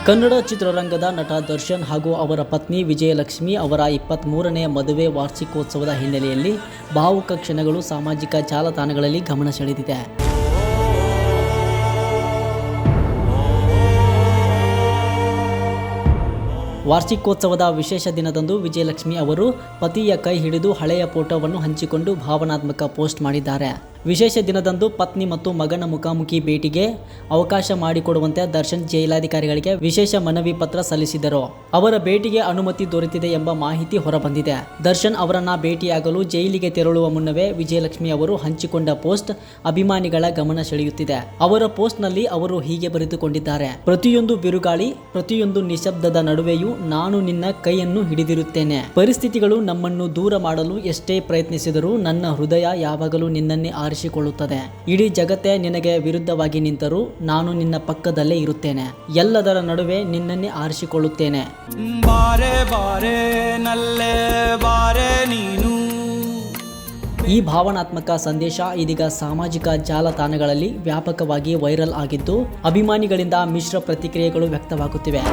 ಕನ್ನಡ ಚಿತ್ರರಂಗದ ನಟ ದರ್ಶನ್ ಹಾಗೂ ಅವರ ಪತ್ನಿ ವಿಜಯಲಕ್ಷ್ಮಿ ಅವರ 23ನೇ ಮದುವೆ ವಾರ್ಷಿಕೋತ್ಸವದ ಹಿನ್ನೆಲೆಯಲ್ಲಿ ಭಾವುಕ ಕ್ಷಣಗಳು ಸಾಮಾಜಿಕ ಜಾಲತಾಣಗಳಲ್ಲಿ ಗಮನ ಸೆಳೆದಿದೆ. ವಾರ್ಷಿಕೋತ್ಸವದ ವಿಶೇಷ ದಿನದಂದು ವಿಜಯಲಕ್ಷ್ಮಿ ಅವರು ಪತಿಯ ಕೈ ಹಿಡಿದು ಹಳೆಯ ಫೋಟೋವನ್ನು ಹಂಚಿಕೊಂಡು ಭಾವನಾತ್ಮಕ ಪೋಸ್ಟ್ ಮಾಡಿದ್ದಾರೆ. ವಿಶೇಷ ದಿನದಂದು ಪತ್ನಿ ಮತ್ತು ಮಗನ ಮುಖಾಮುಖಿ ಭೇಟಿಗೆ ಅವಕಾಶ ಮಾಡಿಕೊಡುವಂತೆ ದರ್ಶನ್ ಜಿಲ್ಲಾಧಿಕಾರಿಗಳಿಗೆ ವಿಶೇಷ ಮನವಿ ಪತ್ರ ಸಲ್ಲಿಸಿದರು. ಅವರ ಭೇಟಿಗೆ ಅನುಮತಿ ದೊರೆತಿದೆ ಎಂಬ ಮಾಹಿತಿ ಹೊರಬಂದಿದೆ. ದರ್ಶನ್ ಅವರನ್ನ ಭೇಟಿಯಾಗಲು ಜೈಲಿಗೆ ತೆರಳುವ ಮುನ್ನವೇ ವಿಜಯಲಕ್ಷ್ಮಿ ಅವರು ಹಂಚಿಕೊಂಡ ಪೋಸ್ಟ್ ಅಭಿಮಾನಿಗಳ ಗಮನ ಸೆಳೆಯುತ್ತಿದೆ. ಅವರ ಪೋಸ್ಟ್ನಲ್ಲಿ ಅವರು ಹೀಗೆ ಬರೆದುಕೊಂಡಿದ್ದಾರೆ: ಪ್ರತಿಯೊಂದು ಬಿರುಗಾಳಿ, ಪ್ರತಿಯೊಂದು ನಿಶಬ್ದದ ನಡುವೆಯೂ ನಾನು ನಿನ್ನ ಕೈಯನ್ನು ಹಿಡಿದಿರುತ್ತೇನೆ. ಪರಿಸ್ಥಿತಿಗಳು ನಮ್ಮನ್ನು ದೂರ ಮಾಡಲು ಎಷ್ಟೇ ಪ್ರಯತ್ನಿಸಿದರೂ ನನ್ನ ಹೃದಯ ಯಾವಾಗಲೂ ನಿನ್ನನ್ನೇ ಆರಿಸಿಕೊಳ್ಳುತ್ತದೆ. ಇಡೀ ಜಗತ್ತೇ ನಿನಗೆ ವಿರುದ್ಧವಾಗಿ ನಿಂತರೂ ನಾನು ನಿನ್ನ ಪಕ್ಕದಲ್ಲೇ ಇರುತ್ತೇನೆ. ಎಲ್ಲದರ ನಡುವೆ ನಿನ್ನನ್ನೇ ಆರಿಸಿಕೊಳ್ಳುತ್ತೇನೆ. ಬಾರೆ ಬಾರೆ ನಲ್ಲೆ ಬಾರೆ ನೀನು. ಈ ಭಾವನಾತ್ಮಕ ಸಂದೇಶ ಇದೀಗ ಸಾಮಾಜಿಕ ಜಾಲತಾಣಗಳಲ್ಲಿ ವ್ಯಾಪಕವಾಗಿ ವೈರಲ್ ಆಗಿದ್ದು, ಅಭಿಮಾನಿಗಳಿಂದ ಮಿಶ್ರ ಪ್ರತಿಕ್ರಿಯೆಗಳು ವ್ಯಕ್ತವಾಗುತ್ತಿವೆ.